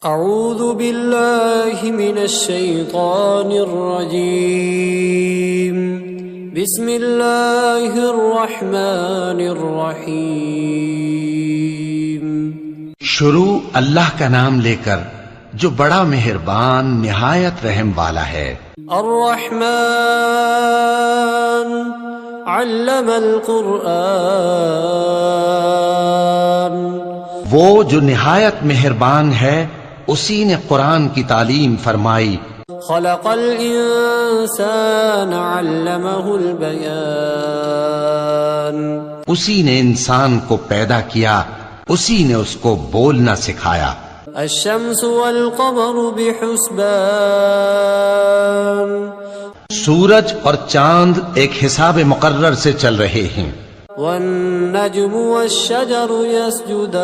اعوذ باللہ من الشیطان الرجیم بسم اللہ الرحمن الرحیم۔ شروع اللہ کا نام لے کر جو بڑا مہربان نہایت رحم والا ہے۔ الرحمن علم القرآن، وہ جو نہایت مہربان ہے اسی نے قرآن کی تعلیم فرمائی۔ خلق الانسان علمہ البیان، اسی نے انسان کو پیدا کیا، اسی نے اس کو بولنا سکھایا۔ الشمس والقمر بحسبان، سورج اور چاند ایک حساب مقرر سے چل رہے ہیں۔ والنجم والشجر يسجدان،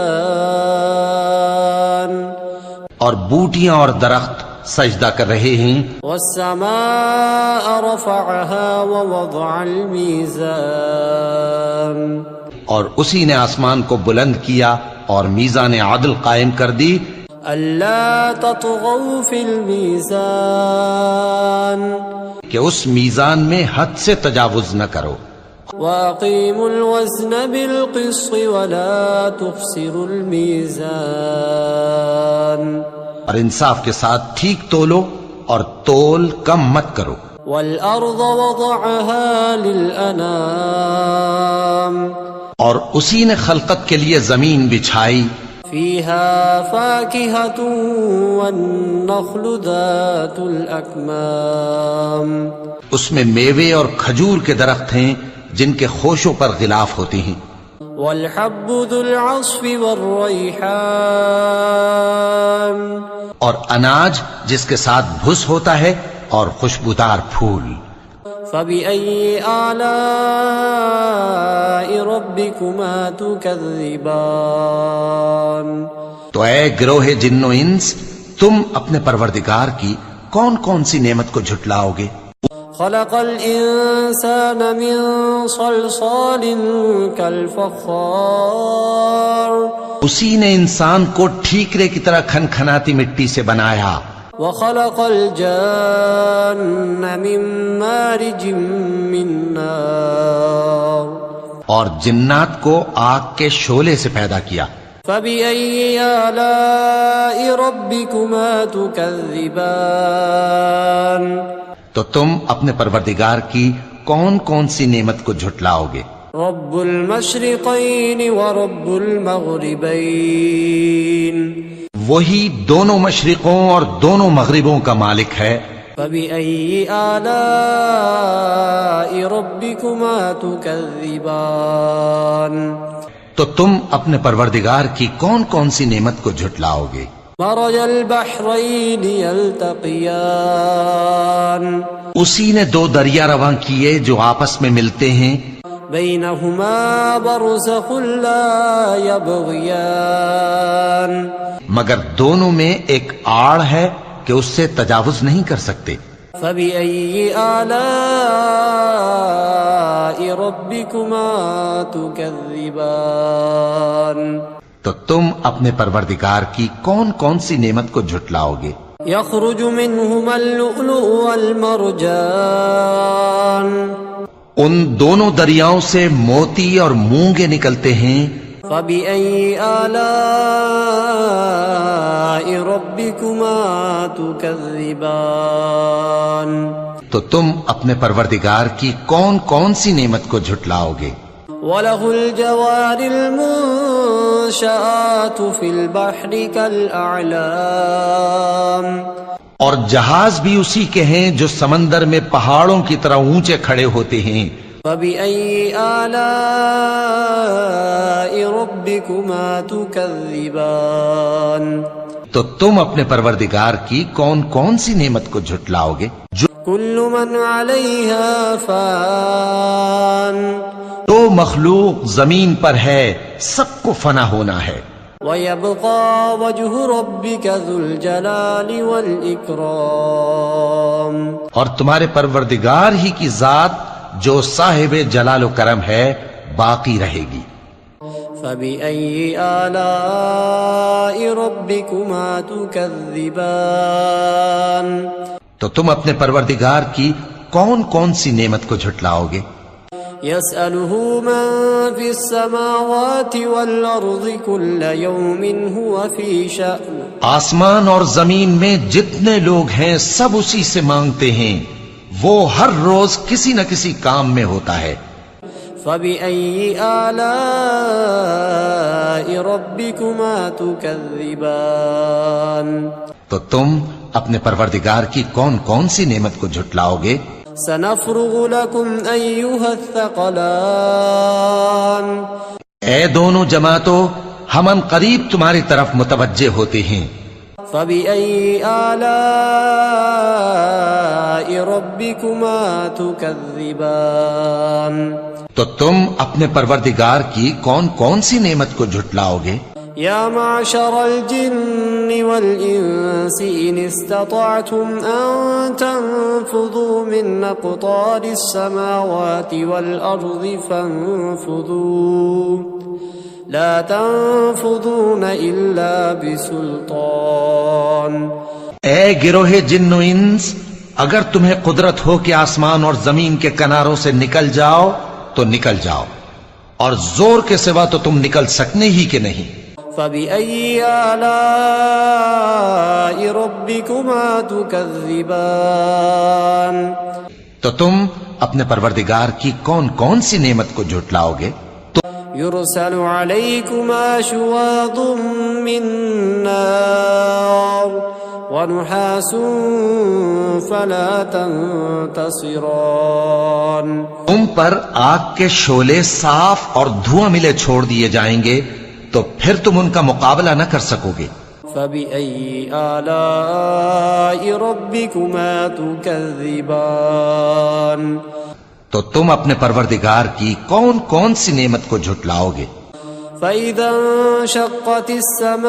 اور بوٹیاں اور درخت سجدہ کر رہے ہیں۔ والسماء رفعها ووضع الميزان، اور اسی نے آسمان کو بلند کیا اور میزان عدل قائم کر دی۔ ألا تطغوا في الميزان، کہ اس میزان میں حد سے تجاوز نہ کرو۔ وأقيموا الوزن بالقسط ولا تخسروا الميزان، اور انصاف کے ساتھ ٹھیک تولو اور تول کم مت کرو۔ والأرض وضعها للأنام، اور اسی نے خلقت کے لیے زمین بچھائی۔ فيها فاكهة والنخل ذات الأكمام، اس میں میوے اور کھجور کے درخت ہیں جن کے خوشوں پر غلاف ہوتے ہیں۔ والحب ذو العصف والريحان، اور اناج جس کے ساتھ بھس ہوتا ہے اور خوشبودار پھول۔ فبأي آلاء ربكما تكذبان، تو اے گروہ جن و انس، تم اپنے پروردگار کی کون کون سی نعمت کو جھٹلاؤ گے؟ خلق الانسان من صلصال كالفخار، اسی نے انسان کو ٹھیکرے کی طرح کھنکھناتی مٹی سے بنایا۔ وخلق الجان من مارج من نار، اور جنات کو آگ کے شعلے سے پیدا کیا۔ فبأي آلاء ربكما تكذبان، تو تم اپنے پروردگار کی کون کون سی نعمت کو جھٹلاؤ گے؟ رب المشرقین ورب المغربین، وہی دونوں مشرقوں اور دونوں مغربوں کا مالک ہے۔ فبأي آلاء ربكما تكذبان، تو تم اپنے پروردگار کی کون کون سی نعمت کو جھٹلاؤ گے؟ مرج البحرین یلتقیان، اسی نے دو دریا رواں کیے جو آپس میں ملتے ہیں۔ بینہما برزخ لا یبغیان، مگر دونوں میں ایک آڑ ہے کہ اس سے تجاوز نہیں کر سکتے۔ فبأي آلاء ربكما تكذبان، تو تم اپنے پروردگار کی کون کون سی نعمت کو جھٹلاؤ گے؟ يخرج منهما اللؤلؤ والمرجان، ان دونوں دریاؤں سے موتی اور مونگے نکلتے ہیں۔ فبأي آلاء ربكما تكذبان، تو تم اپنے پروردگار کی کون کون سی نعمت کو جھٹلاؤ گے؟ وله الجوار المنشآت في البحر كالأعلام، اور جہاز بھی اسی کے ہیں جو سمندر میں پہاڑوں کی طرح اونچے کھڑے ہوتے ہیں۔ فبأي آلاء ربكما تكذبان، تو تم اپنے پروردگار کی کون کون سی نعمت کو جھٹلاؤ گے؟ جو كل من عليها فان، جو مخلوق زمین پر ہے سب کو فنا ہونا ہے۔ ويبقى وجه ربك ذو الجلال والإكرام، اور تمہارے پروردگار ہی کی ذات جو صاحب جلال و کرم ہے باقی رہے گی۔ فبأي آلاء ربكما تكذبان تو تم اپنے پروردگار کی کون کون سی نعمت کو جھٹلاؤ گے؟ يسأله من في السماوات والأرض كل يوم هو في شأن آسمان اور زمین میں جتنے لوگ ہیں سب اسی سے مانگتے ہیں، وہ ہر روز کسی نہ کسی کام میں ہوتا ہے۔ فبأي آلاء ربكما تكذبان تو تم اپنے پروردگار کی کون کون سی نعمت کو جھٹلاؤ گے؟ سنفرغ لكم أيها الثقلان اے دونوں جماعتوں، ہم ان قریب تمہاری طرف متوجہ ہوتے ہیں۔ فبأي آلاء ربكما تكذبان تو تم اپنے پروردگار کی کون کون سی نعمت کو جھٹلاؤ گے؟ يا معشر الجن والإنس إن استطعتم أن تنفذوا من أقطار السماوات والأرض فانفذوا لا تنفذون إلا بسلطان۔ اے گروہ جن و انس، اگر تمہیں قدرت ہو کہ آسمان اور زمین کے کناروں سے نکل جاؤ تو نکل جاؤ، اور زور کے سوا تو تم نکل سکنے ہی کہ نہیں۔ فبأي آلاء ربكما تكذبان تو تم اپنے پروردگار کی کون کون سی نعمت کو جھٹلاؤ گے؟ يرسل عليكما شواظ من نار ونحاس فلا تنتصران تم پر آگ کے شعلے صاف اور دھواں ملے چھوڑ دیے جائیں گے تو پھر تم ان کا مقابلہ نہ کر سکو گے۔ فبأي آلاء ربكما تكذبان تو تم اپنے پروردگار کی کون کون سی نعمت کو جھٹلاؤ گے؟ فإذا انشقت السماء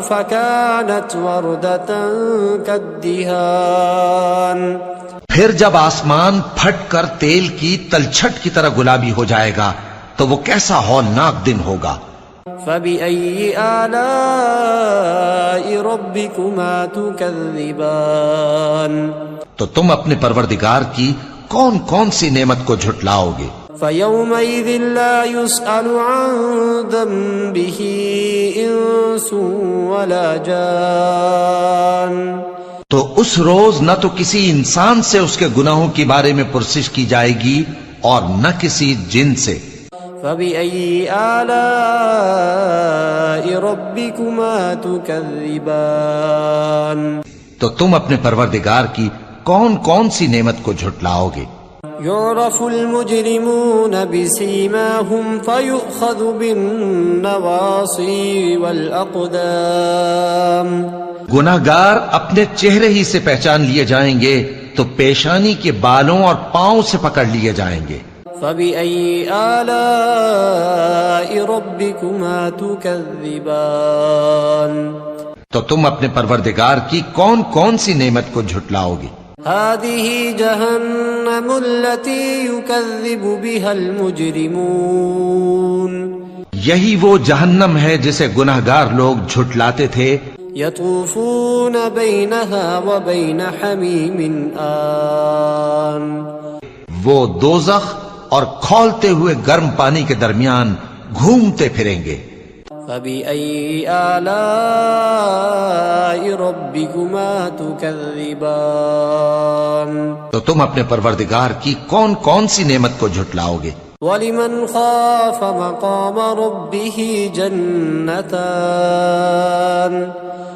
فكانت وردة كالدهان پھر جب آسمان پھٹ کر تیل کی تلچھٹ کی طرح گلابی ہو جائے گا تو وہ کیسا ہولناک دن ہوگا۔ فبأي آلاء ربكما تكذبان تو تم اپنے پروردگار کی کون کون سی نعمت کو جھٹلاؤ گے؟ فيومئذ لا يسأل عن ذنبه إنس ولا جان تو اس روز نہ تو کسی انسان سے اس کے گناہوں کے بارے میں پرسش کی جائے گی اور نہ کسی جن سے۔ فبأي آلاء ربكما تكذبان تو تم اپنے پروردگار کی کون کون سی نعمت کو جھٹلاؤ گے؟ يعرف المجرمون بسيماهم فيؤخذ بالنواصي والأقدام گناہگار اپنے چہرے ہی سے پہچان لیے جائیں گے تو پیشانی کے بالوں اور پاؤں سے پکڑ لیے جائیں گے۔ فبأي آلاء ربكما تكذبان تو تم اپنے پروردگار کی کون کون سی نعمت کو جھٹلاؤ گے؟ هذه جهنم التي يكذب بها المجرمون یہی وہ جہنم ہے جسے گناہگار لوگ جھٹلاتے تھے۔ يطوفون بينها وبين حميم آن وہ دوزخ اور کھولتے ہوئے گرم پانی کے درمیان گھومتے پھریں گے۔ فبأي آلاء ربكما تكذبان تو تم اپنے پروردگار کی کون کون سی نعمت کو جھٹلاؤ گے؟ ولمن خاف مقام ربه جنتان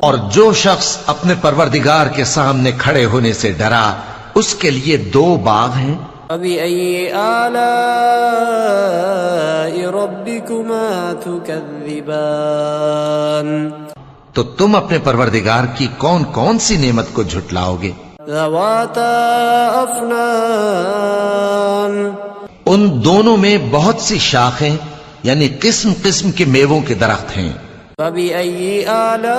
اور جو شخص اپنے پروردگار کے سامنے کھڑے ہونے سے ڈرا اس کے لیے دو باغ ہیں۔ فبأي آلاء ربكما تكذبان تو تم اپنے پروردگار کی کون کون سی نعمت کو جھٹلاؤ گے؟ ذواتا افنان ان دونوں میں بہت سی شاخیں یعنی قسم قسم کے میووں کے درخت ہیں۔ فبأي آلاء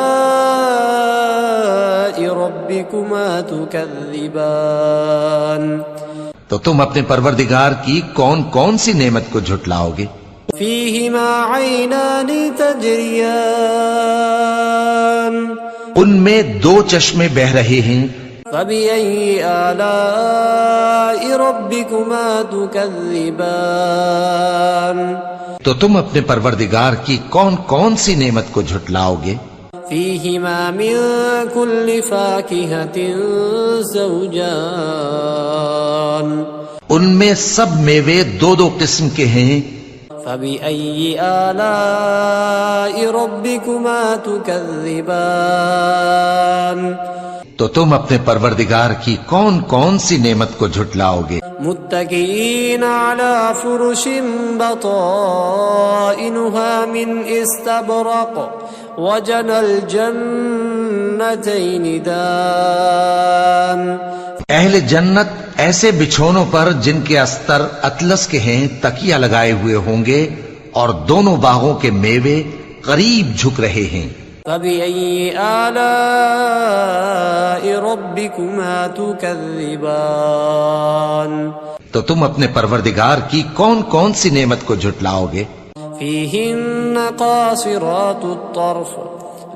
ربكما تكذبان تو تم اپنے پروردگار کی کون کون سی نعمت کو جھٹلاؤ گے؟ فيهما عينان تجريان ان میں دو چشمے بہ رہے ہیں. فبأي آلاء ربكما تكذبان تو تم اپنے پروردگار کی کون کون سی نعمت کو جھٹلاؤ گے؟ فيهما من كل فاكهة زوجان ان میں سب میوے دو دو قسم کے ہیں. فبأي آلاء ربكما تكذبان تو تم اپنے پروردگار کی کون کون سی نعمت کو جھٹلاؤ گے؟ متكئين على فرش بطائنها من استبرق وجنى الجنتين دان اہل جنت ایسے بچھونوں پر جن کے استر اطلس کے ہیں تکیہ لگائے ہوئے ہوں گے اور دونوں باغوں کے میوے قریب جھک رہے ہیں. فبأي آلاء ربكما تكذبان تو تم اپنے پروردگار کی کون کون سی نعمت کو جھٹلاؤ گے؟ فيهن قاصرات الطرف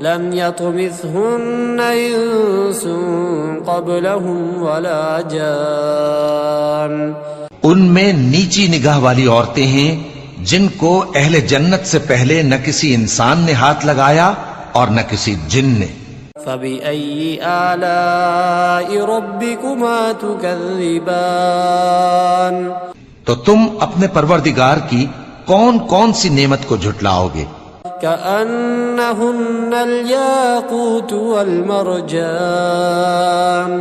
لم يطمثهن إنس قبلهم ولا جان ان میں نیچی نگاہ والی عورتیں ہیں جن کو اہل جنت سے پہلے نہ کسی انسان نے ہاتھ لگایا اور نہ کسی جن نے. فبأي آلاء ربكما تكذبان تو تم اپنے پروردگار کی کون کون سی نعمت کو جھٹلاؤ گے؟ كأنهن الياقوت والمرجان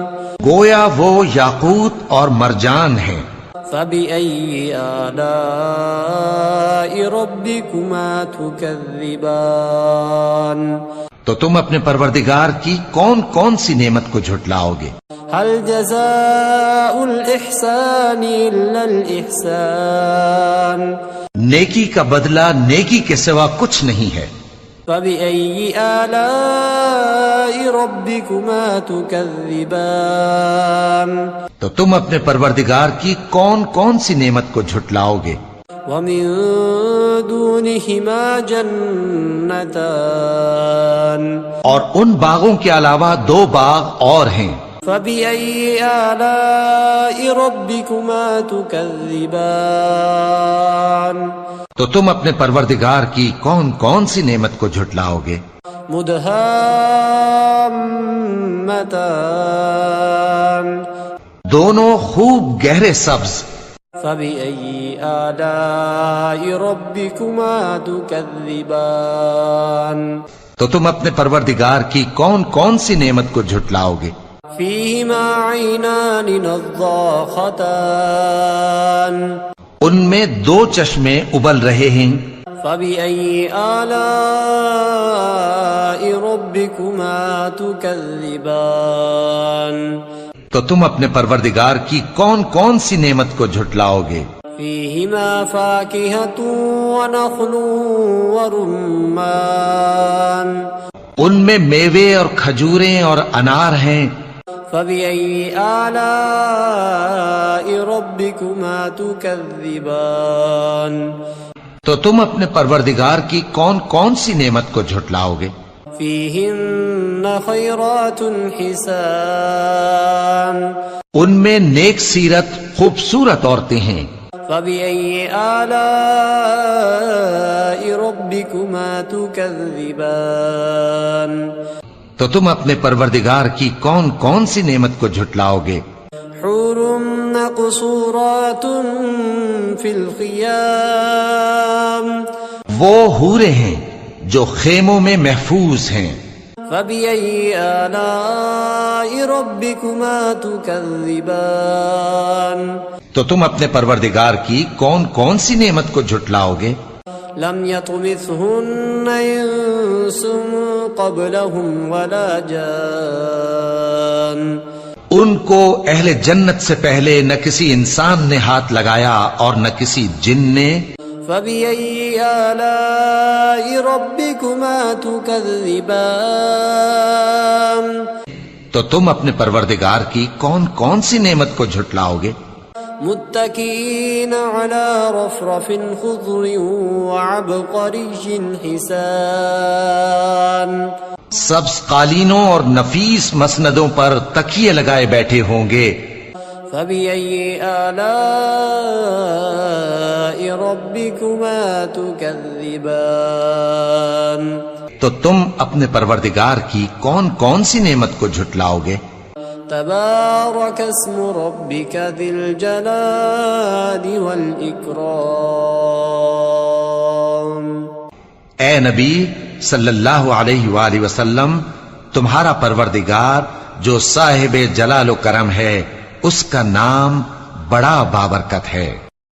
گویا وہ یاقوت اور مرجان ہیں. فبأي آلاء ربكما تكذبان تو تم اپنے پروردگار کی کون کون سی نعمت کو جھٹلاؤ گے؟ هل جزاء الإحسان إلا الإحسان نیکی کا بدلہ نیکی کے سوا کچھ نہیں ہے. فبأي آلاء ربكما تكذبان تو تم اپنے پروردگار کی کون کون سی نعمت کو جھٹلاؤ گے؟ ومن دونهما جنتان اور ان باغوں کے علاوہ دو باغ اور ہیں. فبأي آلاء ربكما تكذبان تو تم اپنے پروردگار کی کون کون سی نعمت کو جھٹلاؤ گے؟ مدهامتان دونوں خوب گہرے سبز. فبأي آلاء ربكما تكذبان تو تم اپنے پروردگار کی کون کون سی نعمت کو جھٹلاؤ گے؟ فيهما عينان نضاختان ان میں دو چشمے ابل رہے ہیں. فبأي آلاء ربكما تكذبان تو تم اپنے پروردگار کی کون کون سی نعمت کو جھٹلاؤ گے؟ فيهما فاكهة ونخل ورمان ان میں میوے اور کھجوریں اور انار ہیں. فبأي آلاء ربكما تكذبان تو تم اپنے پروردگار کی کون کون سی نعمت کو جھٹلاؤ گے؟ فيهن خيرات حسان ان میں نیک سیرت خوبصورت عورتیں ہیں. فبأي آلاء ربكما تكذبان تو تم اپنے پروردگار کی کون کون سی نعمت کو جھٹلاؤ گے؟ حور مقصورات في الخيام وہ حوریں ہیں جو خیموں میں محفوظ ہیں. فبأي آلاء ربكما تكذبان تو تم اپنے پروردگار کی کون کون سی نعمت کو جھٹلاؤ گے؟ لم يطمثهن انس قبلهم ولا جان ان کو اہل جنت سے پہلے نہ کسی انسان نے ہاتھ لگایا اور نہ کسی جن نے. فبأي آلاء ربكما تكذبان تو تم اپنے پروردگار کی کون کون سی نعمت کو جھٹلاؤ گے؟ متكئين على رفرف خضر وعبقري حسان سبز قالینوں اور نفیس مسندوں پر تکیے لگائے بیٹھے ہوں گے. فبأي آلاء ربكما تكذبان تو تم اپنے پروردگار کی کون کون سی نعمت کو جھٹلاؤ گے؟ تبارك اسم ربك ذي الجلال والإكرام. اے نبی صلی اللہ علیہ وآلہ وسلم، تمہارا پروردگار جو صاحب جلال و کرم ہے، اس کا نام بڑا بابرکت ہے.